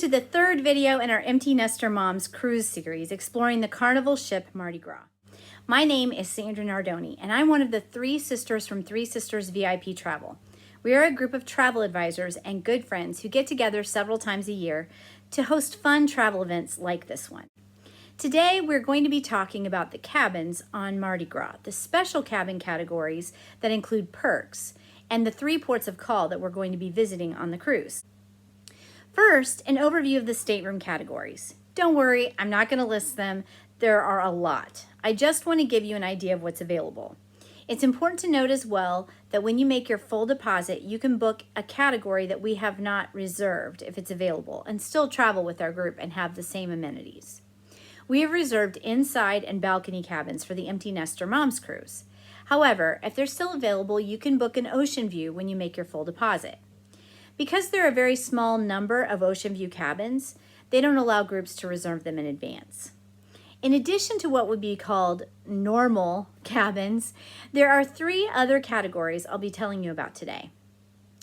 to the third video in our Empty Nester Moms cruise series, exploring the Carnival ship Mardi Gras. My name is Sandra Nardoni, and I'm one of the three sisters from Three Sisters VIP Travel. We are a group of travel advisors and good friends who get together several times a year to host fun travel events like this one. Today, we're going to be talking about the cabins on Mardi Gras, the special cabin categories that include perks, and the 3 ports of call that we're going to be visiting on the cruise. First, an overview of the stateroom categories. Don't worry, I'm not going to list them. There are a lot. I just want to give you an idea of what's available. It's important to note as well that when you make your full deposit, you can book a category that we have not reserved if it's available and still travel with our group and have the same amenities. We have reserved inside and balcony cabins for the Empty Nester Moms cruise. However, if they're still available, you can book an ocean view when you make your full deposit. Because there are a very small number of ocean view cabins, they don't allow groups to reserve them in advance. In addition to what would be called normal cabins, there are 3 other categories I'll be telling you about today.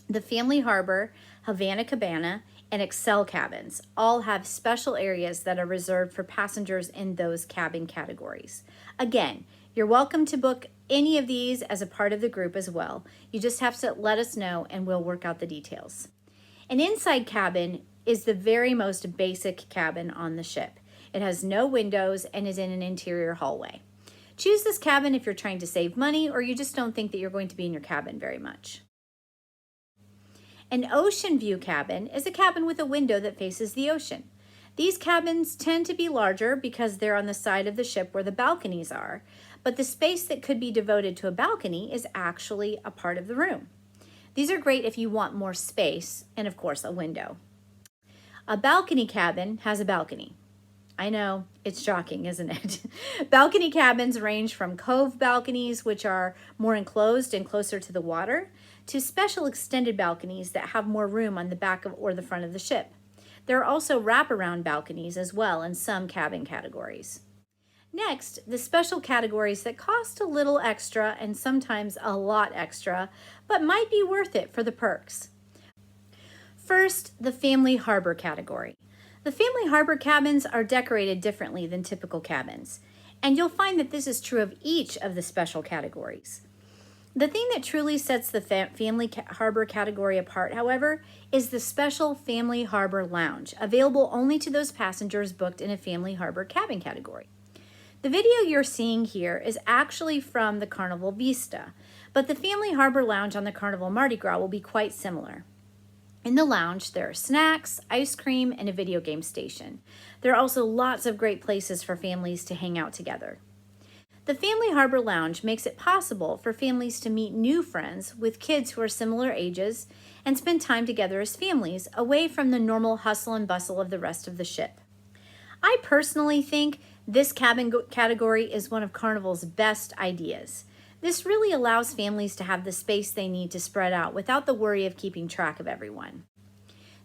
The Family Harbor, Havana Cabana, and Excel cabins all have special areas that are reserved for passengers in those cabin categories. Again, you're welcome to book any of these as a part of the group as well. You just have to let us know and we'll work out the details. An inside cabin is the very most basic cabin on the ship. It has no windows and is in an interior hallway. Choose this cabin if you're trying to save money or you just don't think that you're going to be in your cabin very much. An ocean view cabin is a cabin with a window that faces the ocean. These cabins tend to be larger because they're on the side of the ship where the balconies are, but the space that could be devoted to a balcony is actually a part of the room. These are great if you want more space and, of course, a window. A balcony cabin has a balcony. I know, it's shocking, isn't it? Balcony cabins range from cove balconies, which are more enclosed and closer to the water, to special extended balconies that have more room on the back of or the front of the ship. There are also wraparound balconies as well in some cabin categories. Next, the special categories that cost a little extra and sometimes a lot extra, but might be worth it for the perks. First, the Family Harbor category. The Family Harbor cabins are decorated differently than typical cabins, and you'll find that this is true of each of the special categories. The thing that truly sets the Family Harbor category apart, however, is the special Family Harbor Lounge, available only to those passengers booked in a Family Harbor cabin category. The video you're seeing here is actually from the Carnival Vista, but the Family Harbor Lounge on the Carnival Mardi Gras will be quite similar. In the lounge, there are snacks, ice cream, and a video game station. There are also lots of great places for families to hang out together. The Family Harbor Lounge makes it possible for families to meet new friends with kids who are similar ages and spend time together as families away from the normal hustle and bustle of the rest of the ship. I personally think this cabin category is one of Carnival's best ideas. This really allows families to have the space they need to spread out without the worry of keeping track of everyone.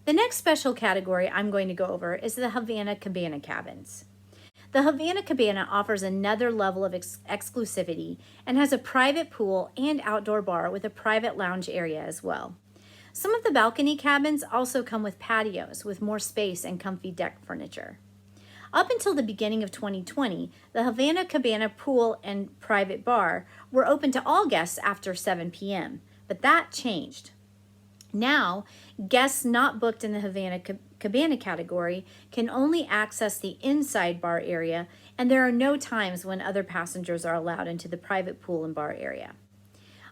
The next special category I'm going to go over is the Havana Cabana cabins. The Havana Cabana offers another level of exclusivity and has a private pool and outdoor bar with a private lounge area as well. Some of the balcony cabins also come with patios with more space and comfy deck furniture. Up until the beginning of 2020, the Havana Cabana pool and private bar were open to all guests after 7 p.m., but that changed. Now, guests not booked in the Havana Cabana category can only access the inside bar area, and there are no times when other passengers are allowed into the private pool and bar area.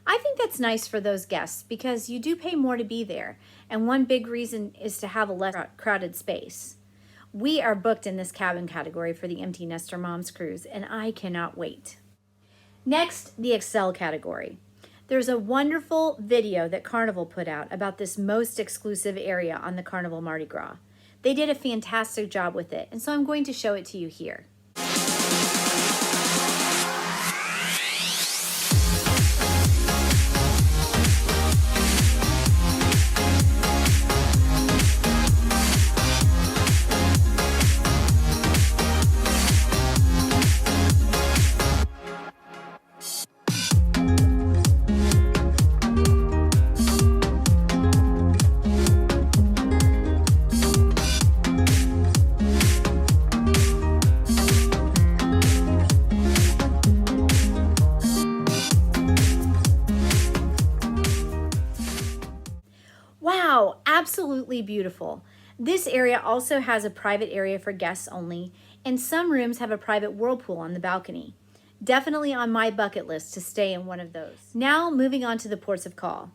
I think that's nice for those guests because you do pay more to be there, and one big reason is to have a less crowded space. We are booked in this cabin category for the Empty Nester Moms cruise, and I cannot wait. Next, the Excel category. There's a wonderful video that Carnival put out about this most exclusive area on the Carnival Mardi Gras. They did a fantastic job with it, and so I'm going to show it to you here. absolutely beautiful. This area also has a private area for guests only, and some rooms have a private whirlpool on the balcony. Definitely on my bucket list to stay in one of those. Now moving on to the ports of call.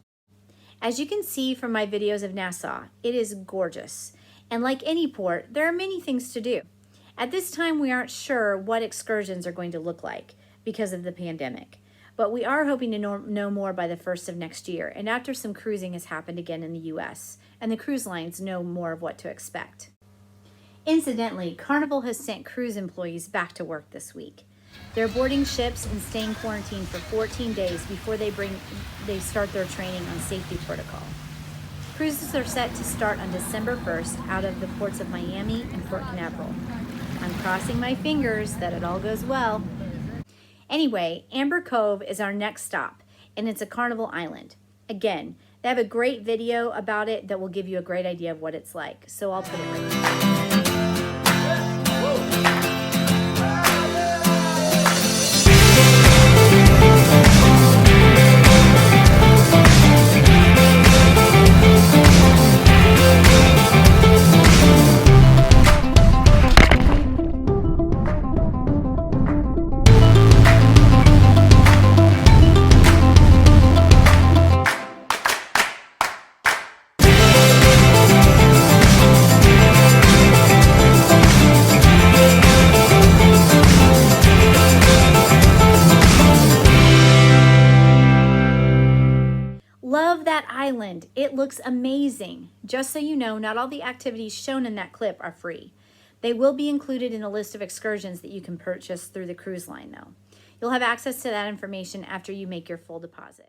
As you can see from my videos of Nassau, it is gorgeous. And like any port, there are many things to do. At this time, we aren't sure what excursions are going to look like because of the pandemic. But we are hoping to know more by the 1st of next year, and after some cruising has happened again in the US, and the cruise lines know more of what to expect. Incidentally, Carnival has sent cruise employees back to work this week. They're boarding ships and staying quarantined for 14 days before they start their training on safety protocol. Cruises are set to start on December 1st out of the ports of Miami and Port Canaveral. I'm crossing my fingers that it all goes well. Anyway, Amber Cove is our next stop, and it's a Carnival island. Again, they have a great video about it that will give you a great idea of what it's like, so I'll put it right here. Love that island. It looks amazing. Just so you know, not all the activities shown in that clip are free. They will be included in a list of excursions that you can purchase through the cruise line though. You'll have access to that information after you make your full deposit.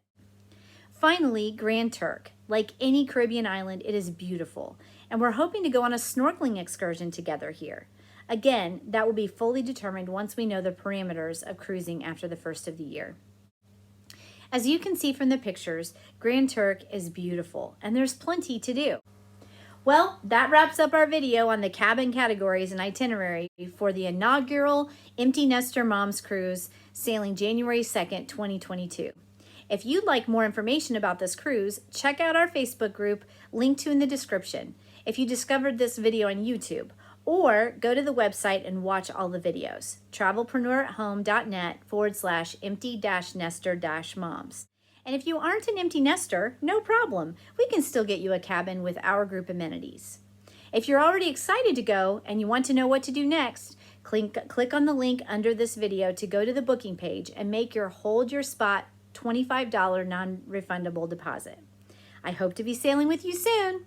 Finally, Grand Turk. Like any Caribbean island, it is beautiful, and we're hoping to go on a snorkeling excursion together here. Again, that will be fully determined once we know the parameters of cruising after the 1st of the year. As you can see from the pictures, Grand Turk is beautiful, and there's plenty to do. Well, that wraps up our video on the cabin categories and itinerary for the inaugural Empty Nester Moms Cruise sailing January 2nd, 2022. If you'd like more information about this cruise, check out our Facebook group, linked to in the description, if you discovered this video on YouTube, or go to the website and watch all the videos, travelpreneur@home.net/empty-nester-moms. And if you aren't an empty nester, no problem. We can still get you a cabin with our group amenities. If you're already excited to go and you want to know what to do next, click on the link under this video to go to the booking page and make your Hold Your Spot $25 non-refundable deposit. I hope to be sailing with you soon.